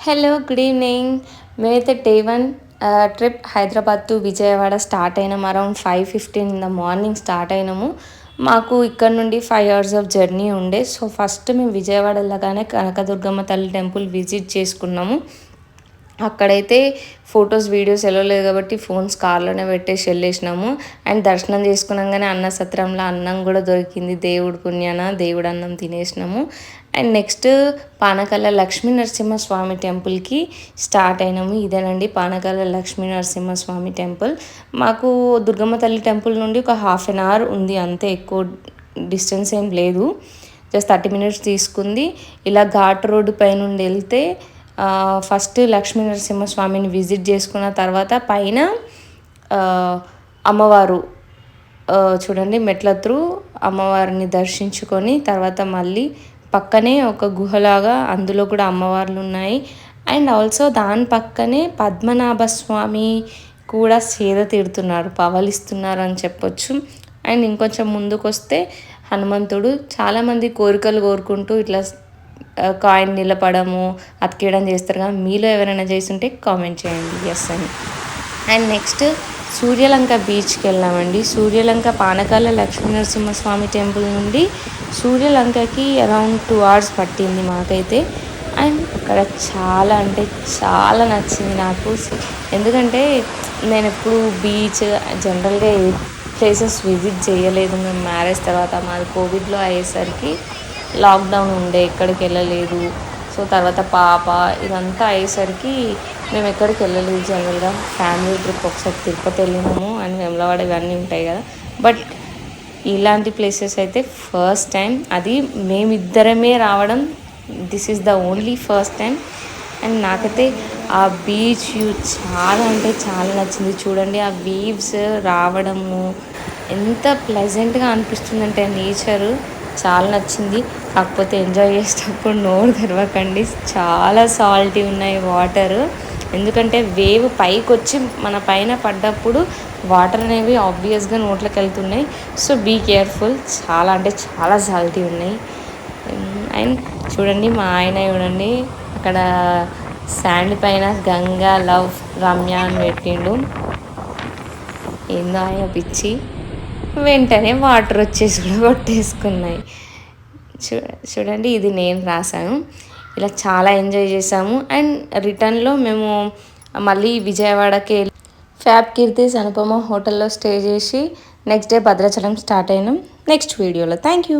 Hello good evening. మేమైతే day 1 trip Hyderabad to Vijayawada start అయినాము. Around 5:15 in the morning start అయినాము. మాకు ఇక్కడ నుండి 5 hours ఆఫ్ జర్నీ ఉండే. సో ఫస్ట్ మేము విజయవాడ వెళ్ళగానే కనకదుర్గమ్మ తల్లి టెంపుల్ విజిట్ చేసుకున్నాము. అక్కడైతే ఫొటోస్ వీడియోస్ వెళ్ళలేదు కాబట్టి ఫోన్స్ కార్లోనే పెట్టేసి వెళ్ళేసినాము. అండ్ దర్శనం చేసుకున్నాగానే అన్న సత్రంలో అన్నం కూడా దొరికింది. దేవుడి పుణ్యాన దేవుడు అన్నం తినేసినాము. అండ్ నెక్స్ట్ పానకాల లక్ష్మీ నరసింహస్వామి టెంపుల్కి స్టార్ట్ అయినాము. ఇదేనండి పానకాల లక్ష్మీ నరసింహస్వామి టెంపుల్. మాకు దుర్గమ్మ తల్లి టెంపుల్ నుండి ఒక 1/2 hour ఉంది, అంతే, ఎక్కువ డిస్టెన్స్ ఏం లేదు. జస్ట్ 30 minutes తీసుకుంది. ఇలా ఘాట్ రోడ్డు పై నుండి వెళ్తే ఫస్ట్ లక్ష్మీ నరసింహస్వామిని విజిట్ చేసుకున్న తర్వాత పైన అమ్మవారు చూడండి మెట్ల త్రూ అమ్మవారిని దర్శించుకొని తర్వాత మళ్ళీ పక్కనే ఒక గుహలాగా అందులో కూడా అమ్మవార్లు ఉన్నాయి. అండ్ ఆల్సో దాని పక్కనే పద్మనాభ స్వామి కూడా సేద తీరుతున్నారు, పవలిస్తున్నారు అని చెప్పొచ్చు. అండ్ ఇంకొంచెం ముందుకు వస్తే హనుమంతుడు చాలామంది కోరికలు కోరుకుంటూ ఇట్లా కాయిన్ నిలపడము అతికేయడం చేస్తారు కదా, మీలో ఎవరైనా చేస్తుంటే కామెంట్ చేయండి ఎస్ అని. అండ్ నెక్స్ట్ సూర్యలంక బీచ్కి వెళ్ళామండి. సూర్యలంక పానకాల లక్ష్మీ నరసింహస్వామి టెంపుల్ నుండి సూర్యలంకకి అరౌండ్ 2 hours పట్టింది మాకైతే. అండ్ అక్కడ చాలా అంటే చాలా నచ్చింది నాకు. ఎందుకంటే నేను ఎప్పుడు బీచ్ జనరల్గా ఏ ప్లేసెస్ విజిట్ చేయలేదు. మేము మ్యారేజ్ తర్వాత మాది కోవిడ్లో అయ్యేసరికి లాక్డౌన్ ఉండే, ఎక్కడికి వెళ్ళలేదు. సో తర్వాత పాప ఇదంతా అయ్యేసరికి మేము ఎక్కడికి వెళ్ళలేదు. జనరల్గా ఫ్యామిలీ ట్రిప్ ఒకసారి తిరుపతి వెళ్ళినాము అండ్ వేములవాడ ఇవన్నీ ఉంటాయి కదా. బట్ ఇలాంటి ప్లేసెస్ అయితే ఫస్ట్ టైం, అది మేమిద్దరమే రావడం, this is the only first time. And నాకైతే ఆ బీచ్ వ్యూ చాలా అంటే చాలా నచ్చింది. చూడండి ఆ వేవ్స్ రావడము ఎంత ప్లెజెంట్గా అనిపిస్తుందంటే నేచరు చాలా నచ్చింది. కాకపోతే ఎంజాయ్ చేసేటప్పుడు నోరు తెరవకండి, చాలా సాల్టీ ఉన్నాయి వాటరు. ఎందుకంటే వేవ్ పైకి వచ్చి మన పైన పడ్డప్పుడు వాటర్ అనేవి ఆబ్వియస్గా నోట్లోకి వెళ్తున్నాయి. సో బీ కేర్ఫుల్, చాలా అంటే చాలా సాల్టీ ఉన్నాయి. అండ్ చూడండి మా ఆయన చూడండి అక్కడ శాండ్ పైన గంగా లవ్ రమ్య అని పెట్టిండు. ఏందో ఆయన పిచ్చి, వెంటనే వాటర్ వచ్చేసి కూడా కొట్టేసుకున్నాయి. చూడండి ఇది నేను రాశాను. ఇలా చాలా ఎంజాయ్ చేసాము. అండ్ రిటర్న్లో మేము మళ్ళీ విజయవాడకి ఫ్యాబ్ కీర్తిస్ అనుపమ హోటల్లో స్టే చేసి నెక్స్ట్ డే భద్రాచలం స్టార్ట్ అయినాం. నెక్స్ట్ వీడియోలో థ్యాంక్ యూ.